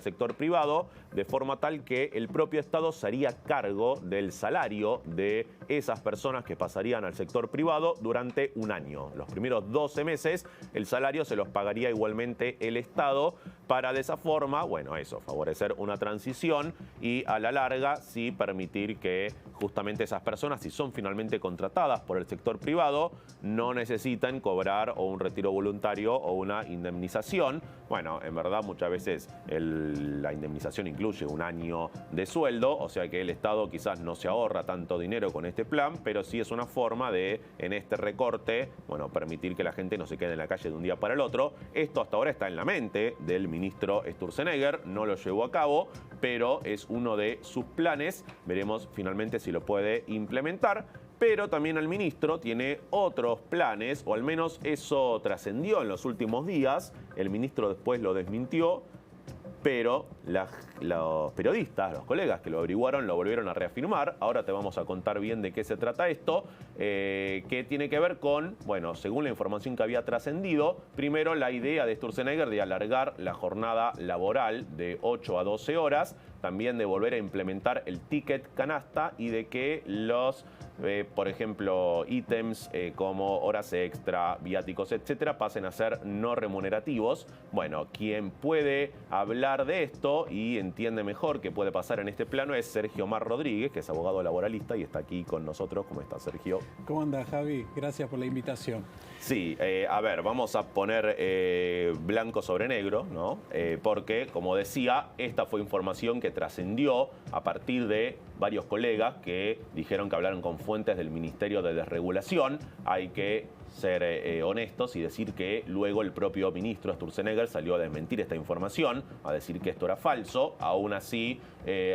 sector privado, de forma tal que el propio Estado se haría cargo del salario de esas personas que pasarían al sector privado durante un año. Los primeros 12 meses el salario se los pagaría igualmente el Estado para de esa forma, bueno, eso, favorecer una transición y a la larga sí permitir que justamente esas personas, si son finalmente contratadas por el sector privado, no necesitan cobrar o un retiro voluntario o una indemnización. Bueno, en verdad muchas veces la indemnización incluye un año de sueldo, o sea que el Estado quizás no se ahorra tanto dinero con este plan, pero sí es una forma de, en este recorte, bueno, permitir que la gente no se quede en la calle de un día para el otro. Esto hasta ahora está en la mente del ministro Sturzenegger, no lo llevó a cabo, pero es uno de sus planes. Veremos finalmente si lo puede implementar. Pero también el ministro tiene otros planes, o al menos eso trascendió en los últimos días. El ministro después lo desmintió, pero los periodistas, los colegas que lo averiguaron, lo volvieron a reafirmar. Ahora te vamos a contar bien de qué se trata esto, que tiene que ver con, bueno, según la información que había trascendido, primero la idea de Sturzenegger de alargar la jornada laboral de 8 a 12 horas, también de volver a implementar el ticket canasta y de que los, por ejemplo, ítems como horas extra, viáticos, etcétera, pasen a ser no remunerativos. Bueno, quien puede hablar de esto y entiende mejor qué puede pasar en este plano es Sergio Mar Rodríguez, que es abogado laboralista y está aquí con nosotros. ¿Cómo está, Sergio? ¿Cómo anda, Javi? Gracias por la invitación. Sí, a ver, vamos a poner blanco sobre negro, ¿no? Porque, como decía, esta fue información que trascendió a partir de varios colegas que dijeron que hablaron con fuentes del Ministerio de Desregulación. Hay que ser honestos y decir que luego el propio ministro Sturzenegger salió a desmentir esta información, a decir que esto era falso. Aún así,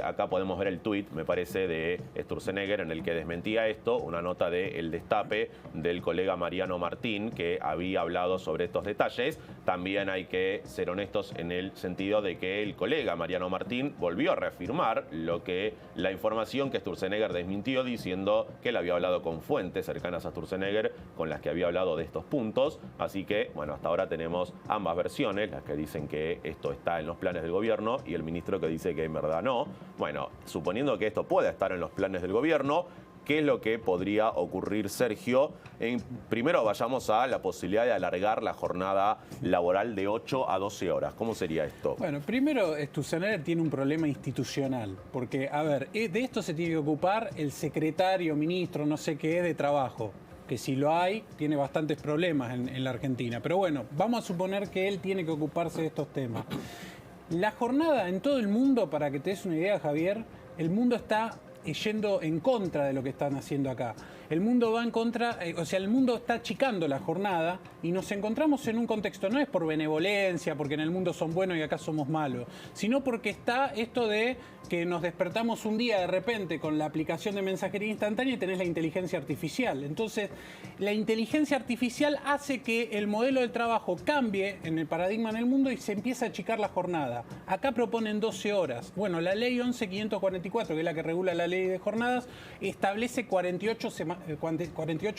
acá podemos ver el tuit, me parece, de Sturzenegger en el que desmentía esto, una nota de El Destape del colega Mariano Martín, que había hablado sobre estos detalles. También hay que ser honestos en el sentido de que el colega Mariano Martín volvió a reafirmar la información que Sturzenegger desmintió, diciendo que él había hablado con fuentes cercanas a Sturzenegger con las que había hablado de estos puntos. Así que, bueno, hasta ahora tenemos ambas versiones, las que dicen que esto está en los planes del gobierno y el ministro que dice que en verdad no. Bueno, suponiendo que esto pueda estar en los planes del gobierno, ¿qué es lo que podría ocurrir, Sergio? Primero vayamos a la posibilidad de alargar la jornada laboral de 8 a 12 horas. ¿Cómo sería esto? Bueno, primero Sturzenegger tiene un problema institucional, porque, a ver, de esto se tiene que ocupar el secretario, ministro, no sé qué, de trabajo, que si lo hay, tiene bastantes problemas en la Argentina. Pero bueno, vamos a suponer que él tiene que ocuparse de estos temas. La jornada en todo el mundo, para que te des una idea, Javier, el mundo está yendo en contra de lo que están haciendo acá. El mundo va en contra, o sea, el mundo está achicando la jornada y nos encontramos en un contexto, no es por benevolencia, porque en el mundo son buenos y acá somos malos, sino porque está esto de que nos despertamos un día de repente con la aplicación de mensajería instantánea y tenés la inteligencia artificial. Entonces, la inteligencia artificial hace que el modelo de trabajo cambie en el paradigma en el mundo y se empieza a achicar la jornada. Acá proponen 12 horas. Bueno, la ley 11.544, que es la que regula la ley de jornadas, establece 48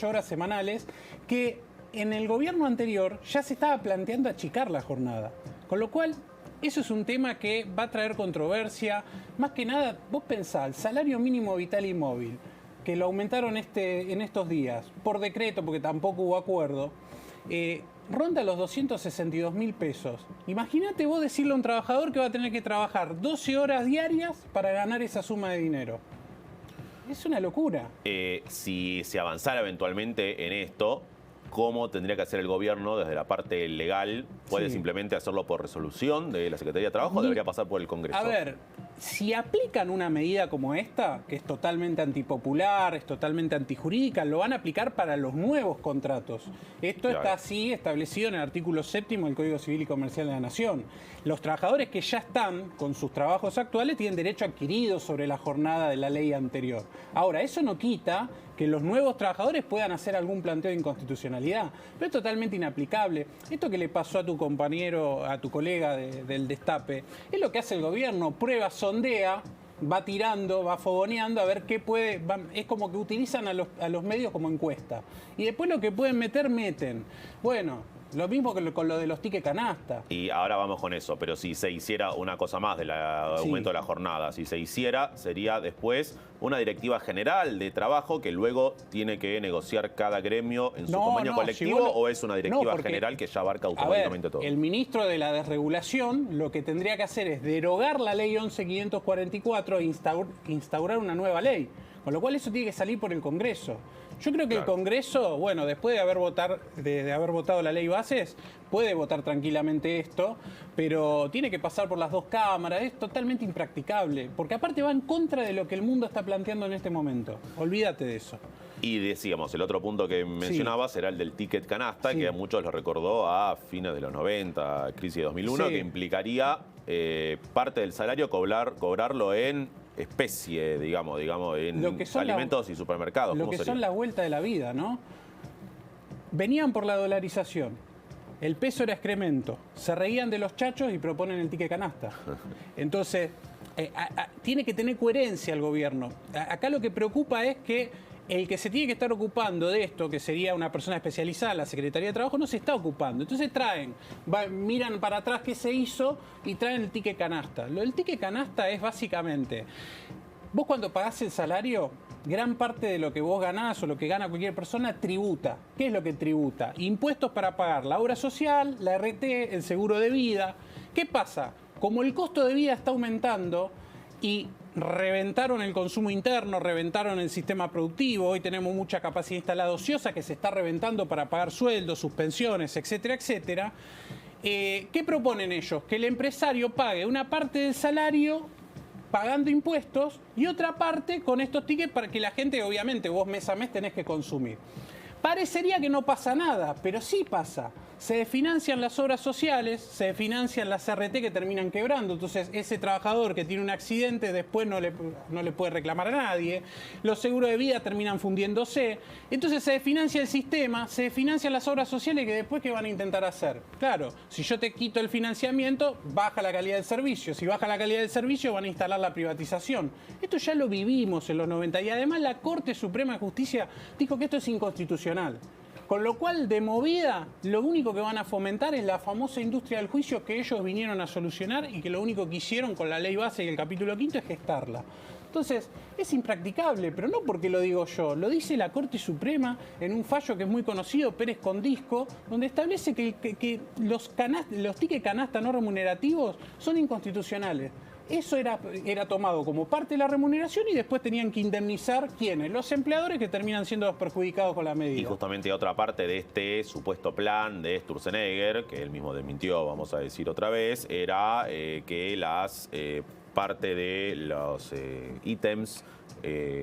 horas semanales, que en el gobierno anterior ya se estaba planteando achicar la jornada. Con lo cual, eso es un tema que va a traer controversia. Más que nada, vos pensás, el salario mínimo vital y móvil, que lo aumentaron en estos días, por decreto, porque tampoco hubo acuerdo, ronda los 262.000 pesos. Imagínate vos decirle a un trabajador que va a tener que trabajar 12 horas diarias para ganar esa suma de dinero. Es una locura. Si se avanzara eventualmente en esto, ¿cómo tendría que hacer el gobierno desde la parte legal? ¿Puede simplemente hacerlo por resolución de la Secretaría de Trabajo o debería pasar por el Congreso? A ver, si aplican una medida como esta, que es totalmente antipopular, es totalmente antijurídica, lo van a aplicar para los nuevos contratos. Esto está así establecido en el artículo 7 del Código Civil y Comercial de la Nación. Los trabajadores que ya están con sus trabajos actuales tienen derecho adquirido sobre la jornada de la ley anterior. Ahora, eso no quita que los nuevos trabajadores puedan hacer algún planteo de inconstitucionalidad, pero es totalmente inaplicable. Esto que le pasó a tu compañero, a tu colega del Destape, es lo que hace el gobierno: prueba, sondea, va tirando, va fogoneando a ver qué puede. Es como que utilizan a los medios como encuesta. Y después lo que pueden meter, meten. Bueno, Lo mismo que con lo de los tickets canasta. Y ahora vamos con eso, pero si se hiciera una cosa más del aumento de la jornada, si se hiciera, sería después una directiva general de trabajo que luego tiene que negociar cada gremio en su convenio colectivo, si o es una directiva general que ya abarca automáticamente todo. El ministro de la desregulación lo que tendría que hacer es derogar la ley 11.544 e instaurar una nueva ley. Con lo cual eso tiene que salir por el Congreso. Yo creo que el Congreso, bueno, después de haber votado la ley bases, puede votar tranquilamente esto, pero tiene que pasar por las dos cámaras. Es totalmente impracticable, porque aparte va en contra de lo que el mundo está planteando en este momento. Olvídate de eso. Y decíamos, el otro punto que mencionabas era el del ticket canasta, que a muchos lo recordó a fines de los 90, crisis de 2001, que implicaría parte del salario cobrarlo en especie, digamos, en alimentos y supermercados. Lo que son la vuelta de la vida, ¿no? Venían por la dolarización. El peso era excremento. Se reían de los chachos y proponen el ticket canasta. Entonces, tiene que tener coherencia el gobierno. Acá lo que preocupa es que el que se tiene que estar ocupando de esto, que sería una persona especializada, la Secretaría de Trabajo, no se está ocupando. Entonces miran para atrás qué se hizo y traen el ticket canasta. Lo del ticket canasta es básicamente, vos cuando pagás el salario, gran parte de lo que vos ganás o lo que gana cualquier persona tributa. ¿Qué es lo que tributa? Impuestos para pagar la obra social, la RT, el seguro de vida. ¿Qué pasa? Como el costo de vida está aumentando y reventaron el consumo interno, reventaron el sistema productivo, hoy tenemos mucha capacidad instalada ociosa que se está reventando para pagar sueldos, suspensiones, etcétera, etcétera. ¿Qué proponen ellos? Que el empresario pague una parte del salario pagando impuestos y otra parte con estos tickets para que la gente, obviamente, vos mes a mes tenés que consumir. Parecería que no pasa nada, pero sí pasa. Se desfinancian las obras sociales, se desfinancian las RT que terminan quebrando. Entonces, ese trabajador que tiene un accidente después no le puede reclamar a nadie. Los seguros de vida terminan fundiéndose. Entonces, se desfinancia el sistema, se desfinancian las obras sociales que después, ¿qué van a intentar hacer? Claro, si yo te quito el financiamiento, baja la calidad del servicio. Si baja la calidad del servicio, van a instalar la privatización. Esto ya lo vivimos en los 90 y además la Corte Suprema de Justicia dijo que esto es inconstitucional. Con lo cual, de movida, lo único que van a fomentar es la famosa industria del juicio que ellos vinieron a solucionar y que lo único que hicieron con la ley base y el capítulo 5 es gestarla. Entonces, es impracticable, pero no porque lo digo yo, lo dice la Corte Suprema en un fallo que es muy conocido, Pérez Condisco, donde establece que los tickets canasta no remunerativos son inconstitucionales. Eso era tomado como parte de la remuneración y después tenían que indemnizar, ¿quiénes? Los empleadores, que terminan siendo los perjudicados con la medida. Y justamente otra parte de este supuesto plan de Sturzenegger, que él mismo desmintió, vamos a decir otra vez, era que las parte de los ítems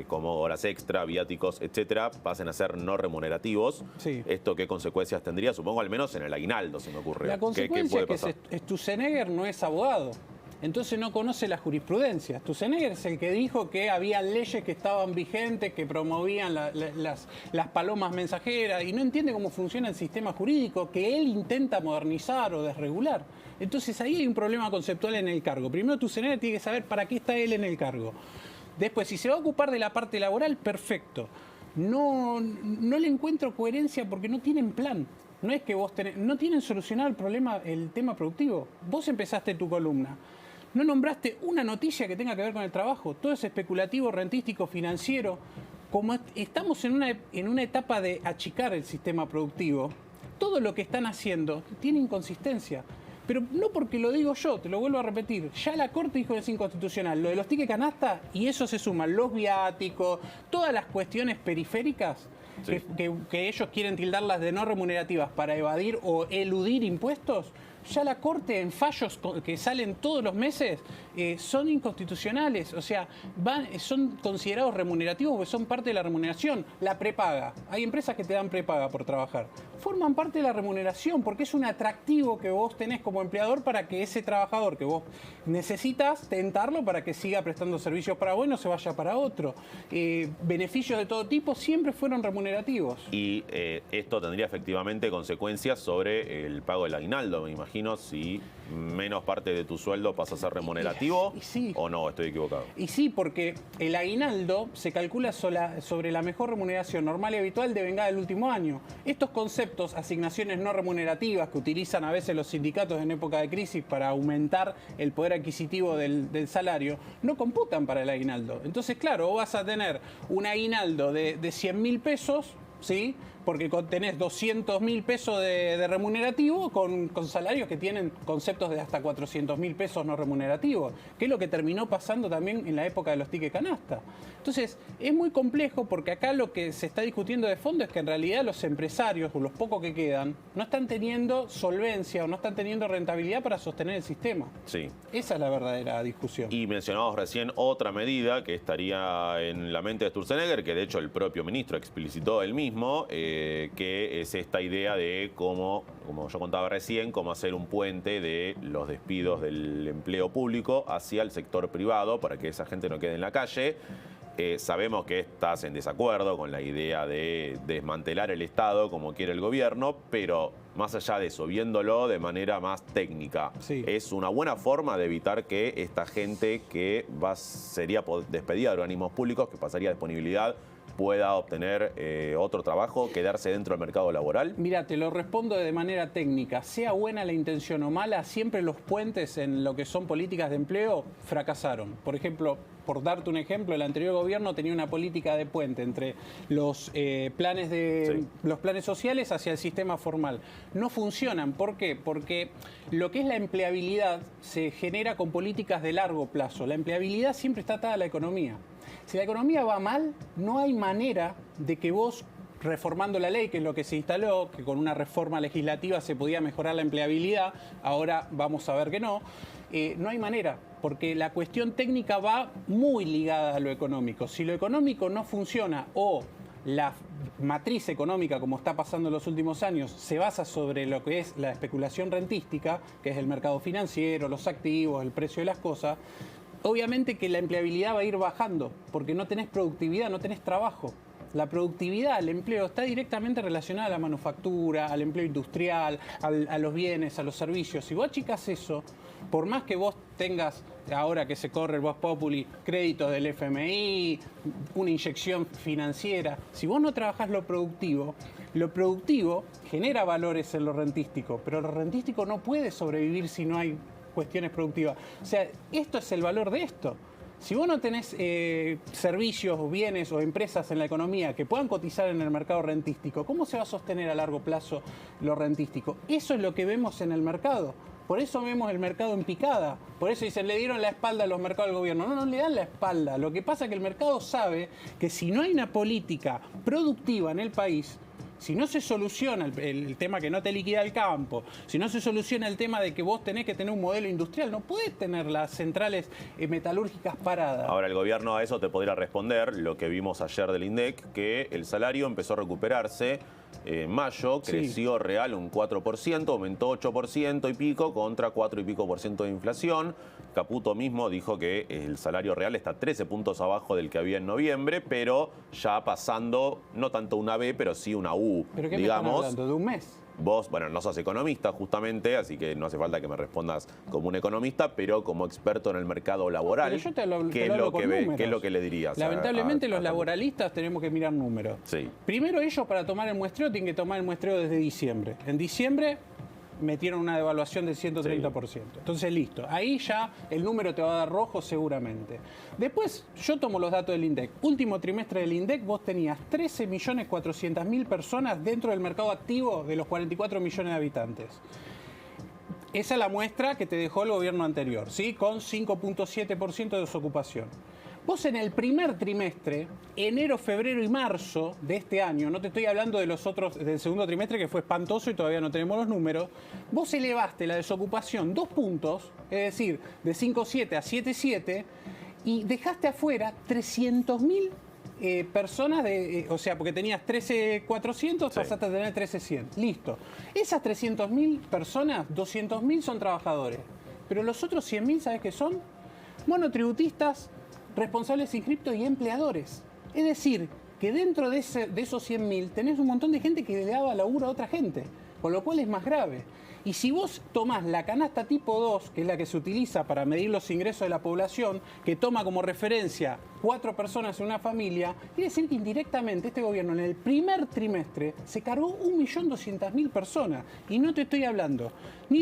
como horas extra, viáticos, etcétera, pasen a ser no remunerativos. Sí. ¿Esto qué consecuencias tendría? Supongo al menos en el aguinaldo, se me ocurre. La consecuencia es que Sturzenegger no es abogado. Entonces no conoce la jurisprudencia. Sturzenegger es el que dijo que había leyes que estaban vigentes, que promovían las palomas mensajeras, y no entiende cómo funciona el sistema jurídico que él intenta modernizar o desregular. Entonces ahí hay un problema conceptual en el cargo. Primero, Sturzenegger tiene que saber para qué está él en el cargo. Después, si se va a ocupar de la parte laboral, perfecto. No le encuentro coherencia porque no tienen plan. No es que no tienen solucionado el tema productivo. Vos empezaste tu columna. No nombraste una noticia que tenga que ver con el trabajo. Todo es especulativo, rentístico, financiero. Como estamos en una etapa de achicar el sistema productivo, todo lo que están haciendo tiene inconsistencia. Pero no porque lo digo yo, te lo vuelvo a repetir. Ya la Corte dijo que es inconstitucional. Lo de los tickets canasta, y eso se suman los viáticos, todas las cuestiones periféricas que ellos quieren tildarlas de no remunerativas para evadir o eludir impuestos. Ya la Corte, en fallos que salen todos los meses, son inconstitucionales. O sea, son considerados remunerativos porque son parte de la remuneración. La prepaga. Hay empresas que te dan prepaga por trabajar. Forman parte de la remuneración porque es un atractivo que vos tenés como empleador para que ese trabajador que vos necesitas tentarlo para que siga prestando servicios para vos y no se vaya para otro. Beneficios de todo tipo siempre fueron remunerativos. Y esto tendría efectivamente consecuencias sobre el pago del aguinaldo, me imagino, si menos parte de tu sueldo pasa a ser remunerativo. Y sí. ¿O no? Estoy equivocado. Y sí, porque el aguinaldo se calcula sobre la mejor remuneración normal y habitual devengada del último año. Estos conceptos conceptos, asignaciones no remunerativas que utilizan a veces los sindicatos en época de crisis para aumentar el poder adquisitivo del salario, no computan para el aguinaldo. Entonces, claro, vos vas a tener un aguinaldo de 100.000 pesos, ¿sí? Porque tenés 200.000 pesos de remunerativo con salarios que tienen conceptos de hasta 400.000 pesos no remunerativos, que es lo que terminó pasando también en la época de los tickets canasta. Entonces, es muy complejo porque acá lo que se está discutiendo de fondo es que en realidad los empresarios, o los pocos que quedan, no están teniendo solvencia o no están teniendo rentabilidad para sostener el sistema. Sí. Esa es la verdadera discusión. Y mencionamos recién otra medida que estaría en la mente de Sturzenegger, que de hecho el propio ministro explicitó él mismo, que es esta idea de cómo, como yo contaba recién, cómo hacer un puente de los despidos del empleo público hacia el sector privado para que esa gente no quede en la calle. Sabemos que estás en desacuerdo con la idea de desmantelar el Estado como quiere el gobierno, pero más allá de eso, viéndolo de manera más técnica, sí, es una buena forma de evitar que esta gente que sería despedida de organismos públicos, que pasaría disponibilidad, pueda obtener otro trabajo, quedarse dentro del mercado laboral? Mira, te lo respondo de manera técnica. Sea buena la intención o mala, siempre los puentes en lo que son políticas de empleo fracasaron. Por ejemplo, por darte un ejemplo, el anterior gobierno tenía una política de puente entre los los planes sociales hacia el sistema formal. No funcionan. ¿Por qué? Porque lo que es la empleabilidad se genera con políticas de largo plazo. La empleabilidad siempre está atada a la economía. Si la economía va mal, no hay manera de que vos, reformando la ley, que es lo que se instaló, que con una reforma legislativa se podía mejorar la empleabilidad, ahora vamos a ver que no hay manera, porque la cuestión técnica va muy ligada a lo económico. Si lo económico no funciona o la matriz económica, como está pasando en los últimos años, se basa sobre lo que es la especulación rentística, que es el mercado financiero, los activos, el precio de las cosas, obviamente que la empleabilidad va a ir bajando, porque no tenés productividad, no tenés trabajo. La productividad, el empleo, está directamente relacionada a la manufactura, al empleo industrial, a los bienes, a los servicios. Si vos achicás eso, por más que vos tengas, ahora que se corre el Vox Populi, créditos del FMI, una inyección financiera, si vos no trabajás lo productivo genera valores en lo rentístico, pero lo rentístico no puede sobrevivir si no hay cuestiones productivas. O sea, esto es el valor de esto. Si vos no tenés servicios, o bienes o empresas en la economía que puedan cotizar en el mercado rentístico, ¿cómo se va a sostener a largo plazo lo rentístico? Eso es lo que vemos en el mercado. Por eso vemos el mercado en picada. Por eso dicen, le dieron la espalda a los mercados del gobierno. No, no le dan la espalda. Lo que pasa es que el mercado sabe que si no hay una política productiva en el país, si no se soluciona el tema que no te liquida el campo, si no se soluciona el tema de que vos tenés que tener un modelo industrial, no podés tener las centrales metalúrgicas paradas. Ahora, el gobierno a eso te podría responder lo que vimos ayer del INDEC, que el salario empezó a recuperarse. En mayo creció real un 4%, aumentó 8% y pico contra 4 y pico por ciento de inflación. Caputo mismo dijo que el salario real está 13 puntos abajo del que había en noviembre, pero ya pasando no tanto una B, pero sí una U. ¿Pero qué digamos, me están hablando? ¿De un mes? Vos, bueno, no sos economista justamente, así que no hace falta que me respondas como un economista, pero como experto en el mercado laboral, Pero yo te lo ¿qué es lo que le dirías? Lamentablemente los laboralistas tenemos que mirar números. Sí. Primero ellos para tomar el muestreo tienen que tomar el muestreo desde diciembre. En diciembre metieron una devaluación del 130%. Sí. Entonces, listo. Ahí ya el número te va a dar rojo seguramente. Después, yo tomo los datos del INDEC. Último trimestre del INDEC, vos tenías 13.400.000 personas dentro del mercado activo de los 44 millones de habitantes. Esa es la muestra que te dejó el gobierno anterior, ¿sí? Con 5.7% de desocupación. Vos en el primer trimestre, enero, febrero y marzo de este año, no te estoy hablando de los otros, del segundo trimestre que fue espantoso y todavía no tenemos los números, vos elevaste la desocupación 2 puntos, es decir, de 5,7 a 7,7, y dejaste afuera 300.000 personas, o sea, porque tenías 13.400, pasaste a tener 13.100. Listo. Esas 300.000 personas, 200.000 son trabajadores, pero los otros 100.000, ¿sabes qué son? Monotributistas, responsables inscriptos y empleadores. Es decir, que dentro de esos 100.000 tenés un montón de gente que le daba laburo a otra gente. con lo cual es más grave. Y si vos tomás la canasta tipo 2, que es la que se utiliza para medir los ingresos de la población, que toma como referencia 4 personas en una familia, quiere decir que indirectamente este gobierno en el primer trimestre se cargó 1.200.000 personas. Y no te estoy hablando ni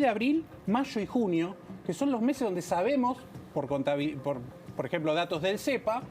de abril, mayo y junio, que son los meses donde sabemos, por ejemplo, datos del CEPA,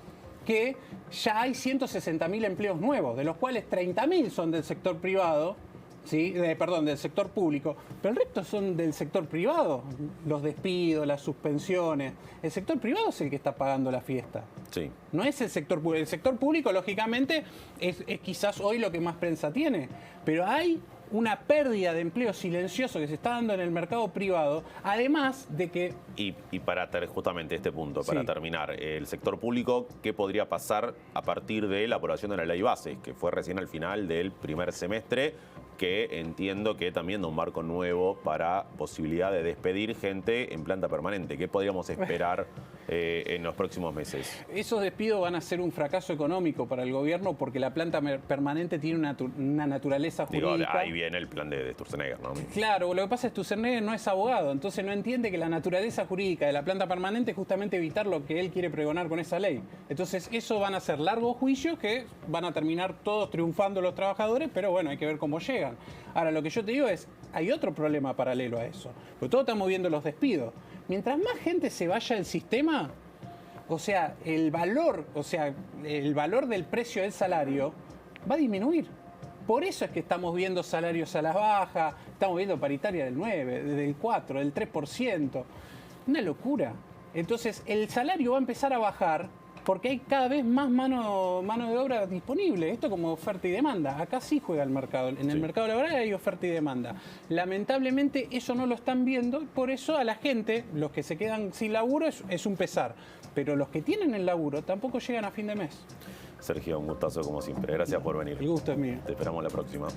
que ya hay 160.000 empleos nuevos, de los cuales 30.000 son del sector privado, ¿sí? Del sector público, pero el resto son del sector privado, los despidos, las suspensiones. El sector privado es el que está pagando la fiesta. Sí. No es el sector público. El sector público, lógicamente, es quizás hoy lo que más prensa tiene, pero hay una pérdida de empleo silencioso que se está dando en el mercado privado, además de que... Y para justamente este punto, para Sí. terminar, el sector público, ¿qué podría pasar a partir de la aprobación de la ley base, que fue recién al final del primer semestre, que entiendo que también da un marco nuevo para posibilidad de despedir gente en planta permanente? ¿Qué podríamos esperar en los próximos meses? Esos despidos van a ser un fracaso económico para el gobierno porque la planta permanente tiene una naturaleza Digo, jurídica. ahí viene el plan de Sturzenegger, ¿no? Claro, lo que pasa es que Sturzenegger no es abogado, entonces no entiende que la naturaleza jurídica de la planta permanente es justamente evitar lo que él quiere pregonar con esa ley. Entonces, eso van a ser largos juicios que van a terminar todos triunfando los trabajadores, pero bueno, hay que ver cómo llegan. Ahora, lo que yo te digo es, hay otro problema paralelo a eso, porque todos estamos viendo los despidos. Mientras más gente se vaya del sistema, o sea, el valor del precio del salario va a disminuir. Por eso es que estamos viendo salarios a la baja, estamos viendo paritaria del 9, del 4, del 3%. Una locura. Entonces, el salario va a empezar a bajar porque hay cada vez más mano de obra disponible. Esto como oferta y demanda. Acá sí juega el mercado. En el mercado laboral hay oferta y demanda. Lamentablemente eso no lo están viendo y por eso a la gente, los que se quedan sin laburo, es un pesar. Pero los que tienen el laburo tampoco llegan a fin de mes. Sergio, un gustazo como siempre. Gracias por venir. El gusto es mío. Te esperamos la próxima.